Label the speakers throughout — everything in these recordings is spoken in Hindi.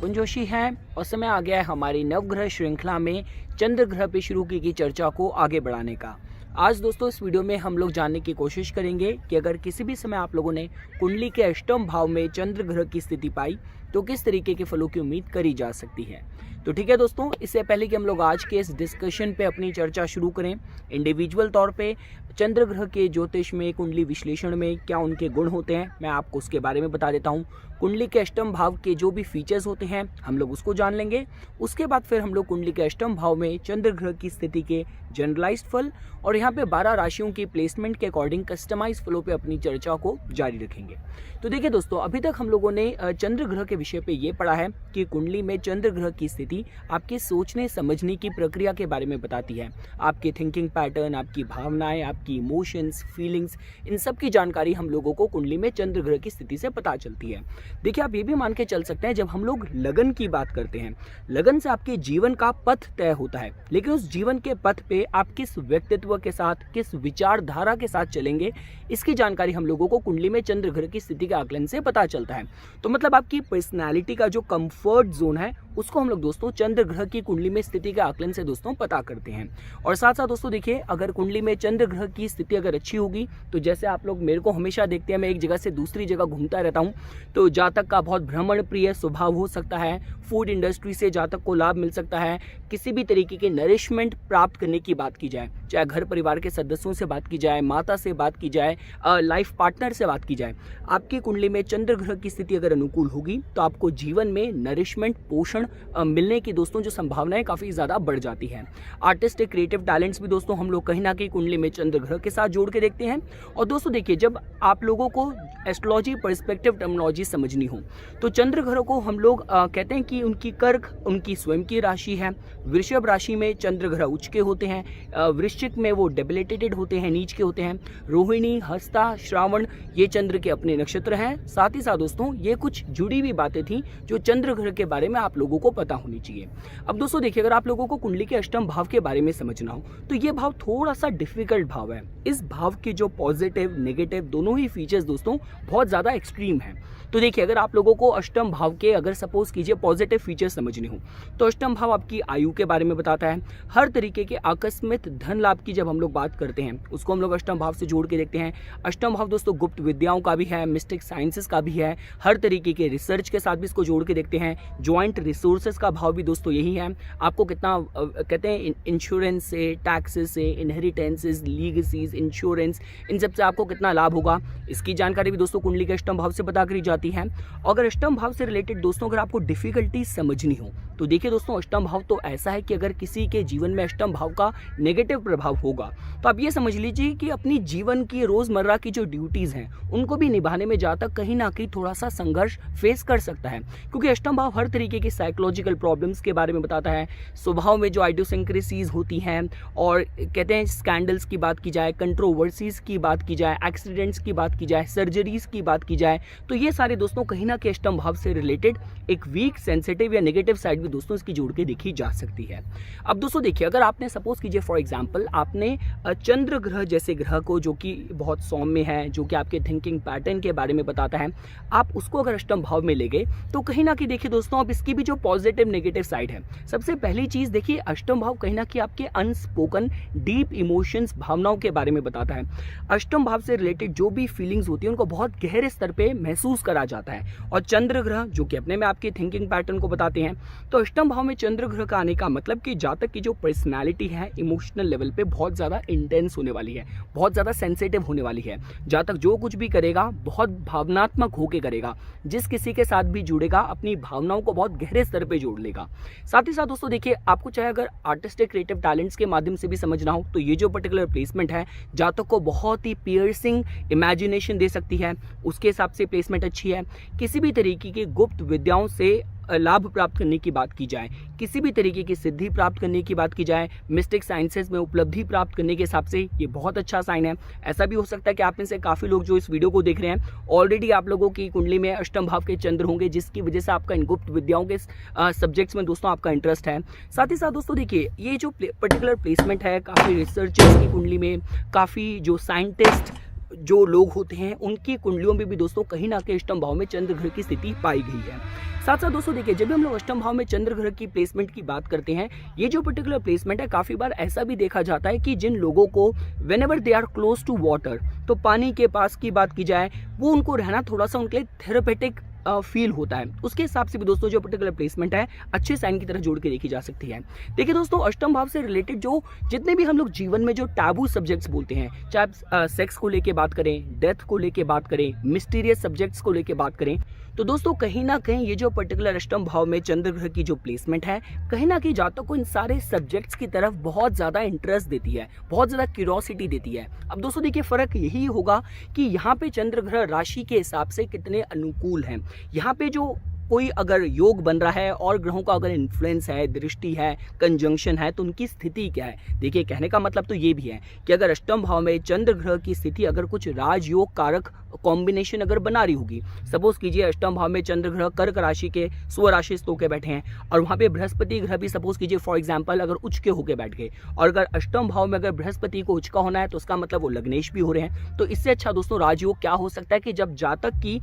Speaker 1: शगुन जोशी हैं और समय आ गया है हमारी नवग्रह श्रृंखला में चंद्र ग्रह पे शुरू की गई चर्चा को आगे बढ़ाने का। आज दोस्तों इस वीडियो में हम लोग जानने की कोशिश करेंगे कि अगर किसी भी समय आप लोगों ने कुंडली के अष्टम भाव में चंद्र ग्रह की स्थिति पाई तो किस तरीके के फलों की उम्मीद करी जा सकती है। तो ठीक है दोस्तों, इससे पहले कि हम लोग आज के इस डिस्कशन पे अपनी चर्चा शुरू करें, इंडिविजुअल तौर पे चंद्र ग्रह के ज्योतिष में कुंडली विश्लेषण में क्या उनके गुण होते हैं मैं आपको उसके बारे में बता देता हूँ। कुंडली के अष्टम भाव के जो भी फीचर्स होते हैं हम लोग उसको जान लेंगे। उसके बाद फिर हम लोग कुंडली के अष्टम भाव में चंद्र ग्रह की स्थिति के जनरलाइज्ड फल और यहाँ पे 12 राशियों की प्लेसमेंट के अकॉर्डिंग कस्टमाइज फलों पे अपनी चर्चा को जारी रखेंगे। तो देखिए दोस्तों, अभी तक हम लोगों ने चंद्र ग्रह के विषय पे ये पढ़ा है कि कुंडली में चंद्र ग्रह की स्थिति आपके सोचने समझने की प्रक्रिया के बारे में बताती है। आपके थिंकिंग पैटर्न, आपकी भावनाएं, आपकी इमोशंस, फीलिंग्स, इन सब की जानकारी हम लोगों को कुंडली में चंद्र ग्रह की स्थिति से पता चलती है। देखिए, आप ये भी मान के चल सकते हैं, जब हम लोग लगन की बात करते हैं, लगन से आपके जीवन का पथ तय होता है, लेकिन उस जीवन के पथ पे आप किस व्यक्तित्व के साथ, किस विचारधारा के साथ चलेंगे, इसकी जानकारी हम लोगों को कुंडली में चंद्र ग्रह की स्थिति के आकलन से पता चलता है। तो मतलब आपकी पर्सनैलिटी का जो कंफर्ट जोन है उसको हम लोग दोस्तों चंद्र ग्रह की कुंडली में स्थिति के आकलन से दोस्तों पता करते हैं। और साथ साथ दोस्तों देखिए, अगर कुंडली में चंद्र ग्रह की स्थिति अगर अच्छी होगी तो जैसे आप लोग मेरे को हमेशा देखते हैं, मैं एक जगह से दूसरी जगह घूमता रहता हूँ, तो जातक का बहुत भ्रमण प्रिय स्वभाव हो सकता है, फूड इंडस्ट्री से जातक को लाभ मिल सकता है, किसी भी तरीके के नरिशमेंट प्राप्त करने की बात की जाए, चाहे घर परिवार के सदस्यों से बात की जाए, माता से बात की जाए, लाइफ पार्टनर से बात की जाए, आपकी कुंडली में चंद्र ग्रह की स्थिति अगर अनुकूल होगी तो आपको जीवन में नरिशमेंट, पोषण मिलने की दोस्तों जो संभावनाएं काफ़ी ज़्यादा बढ़ जाती है। आर्टिस्टिक क्रिएटिव टैलेंट्स भी दोस्तों हम लोग कहीं ना कहीं कुंडली में चंद्र ग्रह के साथ जोड़ के देखते हैं। और दोस्तों देखिए, जब आप लोगों को एस्ट्रोलॉजी पर्सपेक्टिव टर्मिनोलॉजी समझनी हो तो चंद्र ग्रह को हम लोग कहते हैं कि उनकी कर्क उनकी स्वयं की राशि है। वृषभ राशि में चंद्र ग्रह उच्च के होते हैं, वृश्चिक में वो डेबिलिटेटेड होते हैं, नीच के होते हैं, रोहिणी, हस्ता, श्रावण ये चंद्र के अपने नक्षत्र हैं। साथ ही साथ दोस्तों ये कुछ जुड़ी हुई बातें थी जो चंद्र ग्रह के बारे में आप लोगों को पता होनी चाहिए। अब दोस्तों देखिए, अगर आप लोगों को कुंडली के अष्टम भाव के बारे में समझना हो तो ये भाव थोड़ा सा डिफिकल्ट भाव है। इस भाव के जो पॉजिटिव नेगेटिव दोनों ही फीचर्स दोस्तों बहुत ज्यादा एक्सट्रीम है। तो देखिए, अगर आप लोगों को अष्टम भाव के अगर सपोज कीजिए पॉजिटिव फीचर्स समझने हो तो अष्टम भाव आपकी आयु के बारे में बताता है। हर तरीके के आकस्मिक धन लाभ की जब हम लोग बात करते हैं उसको हम लोग अष्टम भाव से जोड़ के देखते हैं। अष्टम भाव दोस्तों गुप्त विद्याओं का भी है, मिस्टिक साइंसेस का भी है, हर तरीके के रिसर्च के साथ भी इसको जोड़ के देखते हैं। ज्वाइंट रिसोर्सेज का भाव भी दोस्तों यही है। आपको कितना कहते हैं इंश्योरेंस से, टैक्सेस से, इनहेरिटेंसेस, लीगेसीज, इंश्योरेंस, इन सब से आपको कितना लाभ होगा, इसकी जानकारी भी दोस्तों कुंडली के अष्टम भाव से पता करी जाती है। अगर अष्टम भाव से रिलेटेड दोस्तों अगर आपको डिफिकल्टी समझनी हो तो देखिए दोस्तों, अष्टम भाव तो ऐसा है कि अगर किसी के जीवन में अष्टम भाव का नेगेटिव प्रभाव होगा तो आप ये समझ लीजिए कि अपनी जीवन की रोजमर्रा की जो ड्यूटीज हैं उनको भी निभाने में जातक कहीं ना कहीं थोड़ा सा संघर्ष फेस कर सकता है, क्योंकि अष्टम भाव हर तरीके की साइकोलॉजिकल प्रॉब्लम्स के बारे में बताता है। स्वभाव में जो आइडियोसिंक्रेसीज होती हैं और कहते हैं स्कैंडल्स की बात की जाए, कंट्रोवर्सीज की बात की जाए, एक्सीडेंट्स की बात की जाए, सर्जरीज की बात की जाए, तो ये सारे दोस्तों कहीं ना कहीं अष्टम भाव से रिलेटेड एक वीक, सेंसिटिव या नेगेटिव साइड भी दोस्तों इसकी जोड़ के देखी जा सकती है। अब दोस्तों देखिए, अगर आपने सपोज कीजिए फॉर एग्जांपल आपने चंद्र ग्रह जैसे ग्रह को जो कि बहुत सौम्य है, जो कि आपके थिंकिंग पैटर्न के बारे में बताता है, आप उसको अगर अष्टम भाव में ले गए तो कहीं ना कहीं देखिए दोस्तों, अब इसकी भी जो पॉजिटिव नेगेटिव साइड है। सबसे पहली चीज देखिए, अष्टम भाव कहीं ना कहीं आपके अनस्पोकन डीप इमोशंस, भावनाओं के बारे में बताता है। अष्टम भाव से रिलेटेड जो भी फीलिंग्स होती है उनको बहुत गहरे स्तर पे महसूस करा जाता है। और चंद्र ग्रह जो कि अपने में आपके थिंकिंग पैटर्न को बताते हैं, तो अष्टम भाव में चंद्र ग्रह का आने का मतलब कि जातक की जो पर्सनैलिटी है इमोशनल लेवल पे बहुत ज्यादा इंटेंस होने वाली है, बहुत ज्यादा सेंसिटिव होने वाली है। जातक जो कुछ भी करेगा बहुत भावनात्मक होकर करेगा, जिस किसी के साथ भी जुड़ेगा अपनी भावनाओं को बहुत गहरे स्तर पे जोड़ लेगा। साथ ही साथ दोस्तों देखिए, आपको चाहे अगर आर्टिस्टिक क्रिएटिव टैलेंट्स के माध्यम से भी समझना हो तो ये जो पर्टिकुलर प्लेसमेंट है जातक को बहुत ही पियर्सिंग इमेजिनेशन दे सकती है, उसके हिसाब से प्लेसमेंट अच्छी है। किसी भी तरीके की गुप्त विद्याओं से लाभ प्राप्त करने की बात की जाए, किसी भी तरीके की सिद्धि प्राप्त करने की बात की जाए, मिस्टिक साइंसेस में उपलब्धि प्राप्त करने के हिसाब से ये बहुत अच्छा साइन है। ऐसा भी हो सकता है कि आप में से काफ़ी लोग जो इस वीडियो को देख रहे हैं ऑलरेडी आप लोगों की कुंडली में अष्टम भाव के चंद्र होंगे, जिसकी वजह से आपका इन गुप्त विद्याओं के सब्जेक्ट्स में दोस्तों आपका इंटरेस्ट है। साथ ही साथ दोस्तों देखिए, ये जो पर्टिकुलर प्लेसमेंट है, काफ़ी रिसर्चर्स की कुंडली में, काफ़ी जो साइंटिस्ट जो लोग होते हैं उनकी कुंडलियों में भी दोस्तों कहीं ना कहीं अष्टम भाव में चंद्र ग्रह की स्थिति पाई गई है। साथ साथ दोस्तों देखिए, जब भी हम लोग अष्टम भाव में चंद्र ग्रह की प्लेसमेंट की बात करते हैं, ये जो पर्टिकुलर प्लेसमेंट है काफी बार ऐसा भी देखा जाता है कि जिन लोगों को whenever they are close to water, तो पानी के पास की बात की जाए, वो उनको रहना थोड़ा सा उनके लिए थेरेपेटिक फील होता है। उसके हिसाब से भी दोस्तों जो पर्टिकुलर प्लेसमेंट है अच्छे साइन की तरह जोड़ के देखी जा सकती है। देखिए दोस्तों, अष्टम भाव से रिलेटेड जो जितने भी हम लोग जीवन में जो टैबू सब्जेक्ट्स बोलते हैं, चाहे सेक्स को लेके बात करें, डेथ को लेके बात करें, मिस्टीरियस सब्जेक्ट्स को लेके बात करें, तो दोस्तों कहीं ना कहीं ये जो पर्टिकुलर अष्टम भाव में चंद्र ग्रह की जो प्लेसमेंट है, कहीं ना कहीं जातक को इन सारे सब्जेक्ट्स की तरफ बहुत ज़्यादा इंटरेस्ट देती है, बहुत ज़्यादा क्यूरियोसिटी देती है। अब दोस्तों देखिए, फ़र्क यही होगा कि यहाँ पे चंद्र ग्रह राशि के हिसाब से कितने अनुकूल हैं। यहाँ पे जो कोई अगर योग बन रहा है और ग्रहों का अगर इन्फ्लुएंस है, दृष्टि है, कंजंक्शन है, तो उनकी स्थिति क्या है। देखिए, कहने का मतलब तो ये भी है कि अगर अष्टम भाव में चंद्र ग्रह की स्थिति अगर कुछ राजयोग कारक कॉम्बिनेशन अगर बना रही होगी, सपोज कीजिए अष्टम भाव में चंद्र ग्रह कर्क राशि के स्वराशि होकर बैठे हैं और वहाँ पे बृहस्पति ग्रह भी सपोज कीजिए फॉर एग्जाम्पल अगर उच्च के होकर बैठ गए, और अगर अष्टम भाव में अगर बृहस्पति को उच्च का होना है तो उसका मतलब वो लग्नेश भी हो रहे हैं। तो इससे अच्छा दोस्तों राजयोग क्या हो सकता है कि जब जातक की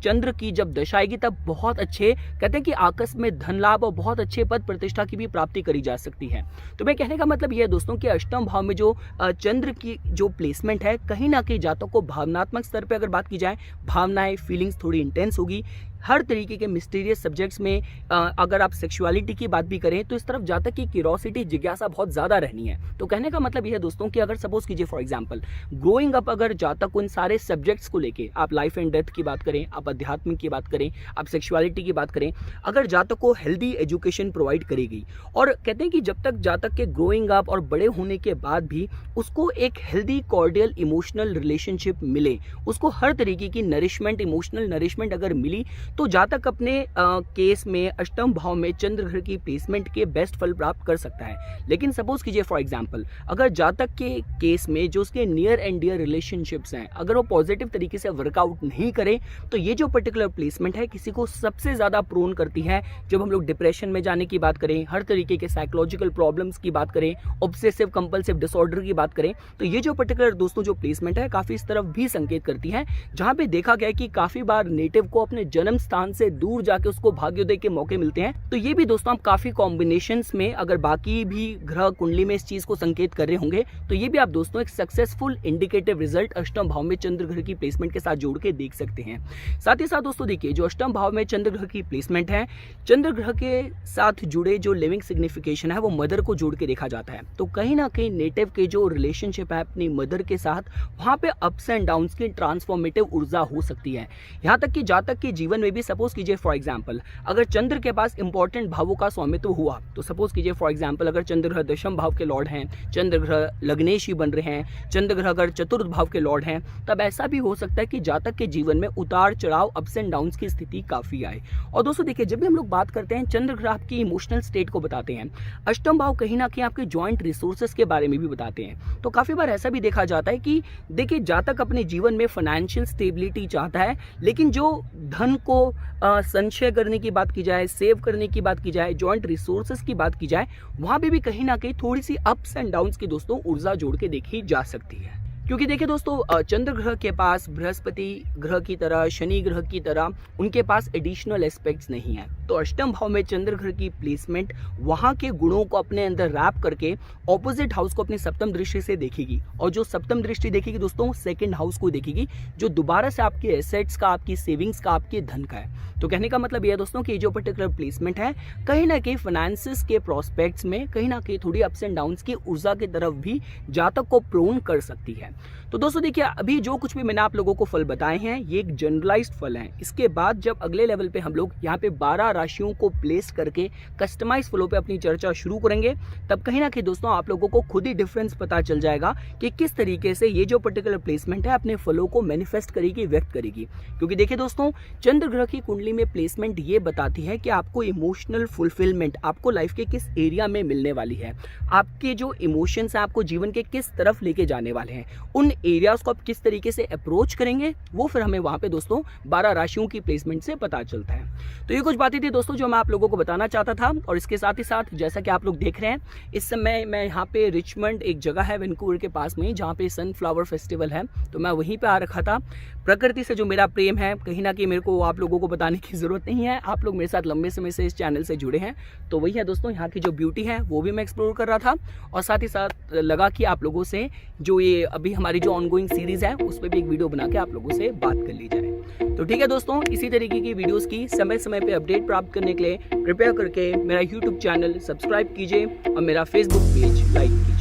Speaker 1: चंद्र की जब दशा आएगी तब बहुत अच्छे कहते हैं कि आकस्मिक में धन लाभ और बहुत अच्छे पद प्रतिष्ठा की भी प्राप्ति करी जा सकती है। तो मैं कहने का मतलब यह है दोस्तों कि अष्टम भाव में जो चंद्र की जो प्लेसमेंट है, कहीं ना कहीं जातक को भावनात्मक स्तर पे अगर बात की जाए, भावनाएं फीलिंग्स थोड़ी इंटेंस होगी। हर तरीके के मिस्टीरियस सब्जेक्ट्स में अगर आप सेक्सुअलिटी की बात भी करें तो इस तरफ जातक की क्यूरियोसिटी जिज्ञासा बहुत ज़्यादा रहनी है। तो कहने का मतलब यह है दोस्तों कि अगर सपोज कीजिए फॉर एग्जांपल ग्रोइंग अप अगर जातक उन सारे सब्जेक्ट्स को लेके, आप लाइफ एंड डेथ की बात करें, आप अध्यात्म की बात करें, आप सेक्सुअलिटी की बात करें, अगर जातक को हेल्दी एजुकेशन प्रोवाइड करेगी, और कहते हैं कि जब तक जातक के ग्रोइंग अप और बड़े होने के बाद भी उसको एक हेल्दी कॉर्डियल इमोशनल रिलेशनशिप मिले, उसको हर तरीके की नरिशमेंट, इमोशनल नरिशमेंट अगर मिली, तो जातक अपने केस में अष्टम भाव में चंद्र ग्रह की प्लेसमेंट के बेस्ट फल प्राप्त कर सकता है। लेकिन सपोज कीजिए फॉर एग्जांपल अगर जातक के केस में जो उसके नियर एंड डियर रिलेशनशिप्स हैं, अगर वो पॉजिटिव तरीके से वर्कआउट नहीं करे, तो ये जो पर्टिकुलर प्लेसमेंट है किसी को सबसे ज़्यादा प्रोन करती है। जब हम लोग डिप्रेशन में जाने की बात करें, हर तरीके के साइकोलॉजिकल प्रॉब्लम्स की बात करें, ऑब्सेसिव कंपल्सिव डिसऑर्डर की बात करें, तो ये जो पर्टिकुलर दोस्तों जो प्लेसमेंट है काफ़ी इस तरफ भी संकेत करती है, जहाँ पे देखा गया कि काफ़ी बार नेटिव को अपने जन्म स्थान से दूर जाके उसको भाग्योदय के मौके मिलते हैं। तो ये भी दोस्तों आप काफी कॉम्बिनेशंस में अगर बाकी भी ग्रह कुंडली में इस चीज को संकेत कर रहे होंगे, तो ये भी आप दोस्तों एक सक्सेसफुल इंडिकेटिव रिजल्ट अष्टम भाव में चंद्र ग्रह की प्लेसमेंट के साथ जोड़ के देख सकते हैं। साथ ही साथ दोस्तों देखिए, जो अष्टम भाव में चंद्र ग्रह की प्लेसमेंट है, चंद्र ग्रह के साथ जुड़े जो लिविंग सिग्निफिकेशन है वो मदर को जोड़ के देखा जाता है। तो कहीं ना कहीं नेटिव के जो रिलेशनशिप है अपनी मदर के साथ, वहां पे अप्स एंड डाउन्स की ट्रांसफॉर्मेटिव ऊर्जा हो सकती है। यहाँ तक कि जातक के जीवन में भी सपोज कीजिए फॉर एग्जाम्पल अगर चंद्र के पास इंपॉर्टेंट भावों का स्वामित्व हुआ, तो सपोज कीजिए फॉर एग्जाम्पल अगर चंद्र ग्रह दशम भाव के लॉर्ड हैं, चंद्र ग्रह लग्नेशी बन रहे हैं, चंद्र ग्रह अगर चतुर्थ भाव के लॉर्ड हैं, तब ऐसा भी हो सकता है कि जातक के जीवन में उतार चढ़ाव, अप्स एंड डाउन्स की स्थिति काफी आए। और दोस्तों देखिए, जब भी हम लोग बात करते हैं चंद्र ग्रह आपकी इमोशनल स्टेट को बताते हैं, अष्टम भाव कहीं ना कहीं आपके जॉइंट रिसोर्सेज के बारे में भी बताते हैं। तो काफी बार ऐसा भी देखा जाता है कि देखिए जातक अपने जीवन में फाइनेंशियल स्टेबिलिटी चाहता है, लेकिन जो धन को संचय करने की बात की जाए, सेव करने की बात की जाए, जॉइंट रिसोर्सेज की बात की जाए, वहां पे भी कहीं ना कहीं थोड़ी सी अप्स एंड डाउन्स की दोस्तों ऊर्जा जोड़ के देखी जा सकती है। क्योंकि देखिए दोस्तों, चंद्र ग्रह के पास बृहस्पति ग्रह की तरह, शनि ग्रह की तरह उनके पास एडिशनल एस्पेक्ट्स नहीं है। तो अष्टम भाव में चंद्र ग्रह की प्लेसमेंट वहां के गुणों को अपने अंदर रैप करके ऑपोजिट हाउस को अपनी सप्तम दृष्टि से देखेगी, और जो सप्तम दृष्टि देखेगी दोस्तों सेकंड हाउस को देखेगी, जो दोबारा से आपके एसेट्स का, आपकी सेविंग्स का, आपके धन का है। तो कहने का मतलब यह है दोस्तों कि जो पर्टिकुलर प्लेसमेंट है कहीं ना कहीं फाइनेंसिस के प्रोस्पेक्ट्स में कहीं ना कहीं थोड़ी अप्स एंड डाउन्स की ऊर्जा की तरफ भी जातक को प्रोन कर सकती है। तो दोस्तों देखिए, अभी जो कुछ भी मैंने आप लोगों को फल बताए हैं ये एक जनरलाइज्ड फल हैं। इसके बाद जब अगले लेवल पे हम लोग यहाँ पे 12 राशियों को प्लेस करके कस्टमाइज फलों पे अपनी चर्चा शुरू करेंगे, तब कहीं ना कहीं दोस्तों आप लोगों को खुद ही डिफरेंस पता चल जाएगा कि किस तरीके से ये जो पर्टिकुलर प्लेसमेंट है अपने फलों को मैनिफेस्ट करेगी, व्यक्त करेगी। क्योंकि देखिए दोस्तों, चंद्र ग्रह की कुंडली में प्लेसमेंट ये बताती है कि आपको इमोशनल फुलफिलमेंट आपको लाइफ के किस एरिया में मिलने वाली है, आपके जो इमोशंस है आपको जीवन के किस तरफ लेके जाने वाले हैं, उन एरियाज को आप किस तरीके से अप्रोच करेंगे, वो फिर हमें वहां पे दोस्तों 12 राशियों की प्लेसमेंट से पता चलता है। तो ये कुछ बातें थी दोस्तों जो मैं आप लोगों को बताना चाहता था। और इसके साथ ही साथ जैसा कि आप लोग देख रहे हैं, इस समय मैं यहाँ पे रिचमंड एक जगह है वैंकूवर के पास में, जहाँ पे सनफ्लावर फेस्टिवल है, तो मैं वहीं पे आ रखा था। प्रकृति से जो मेरा प्रेम है, कहीं ना कहीं मेरे को आप लोगों को बताने की ज़रूरत नहीं है। आप लोग मेरे साथ लंबे समय से इस चैनल से जुड़े हैं, तो वही है दोस्तों, यहाँ की जो ब्यूटी है वो भी मैं एक्सप्लोर कर रहा था, और साथ ही साथ लगा कि आप लोगों से जो ये अभी हमारी जो ऑनगोइंग सीरीज़ है उस पर भी एक वीडियो बना के आप लोगों से बात कर ली जाए। तो ठीक है दोस्तों, इसी तरीके की वीडियोज़ की समय समय पर अपडेट प्राप्त करने के लिए कृपया करके मेरा यूट्यूब चैनल सब्सक्राइब कीजिए और मेरा फेसबुक पेज लाइक कीजिए।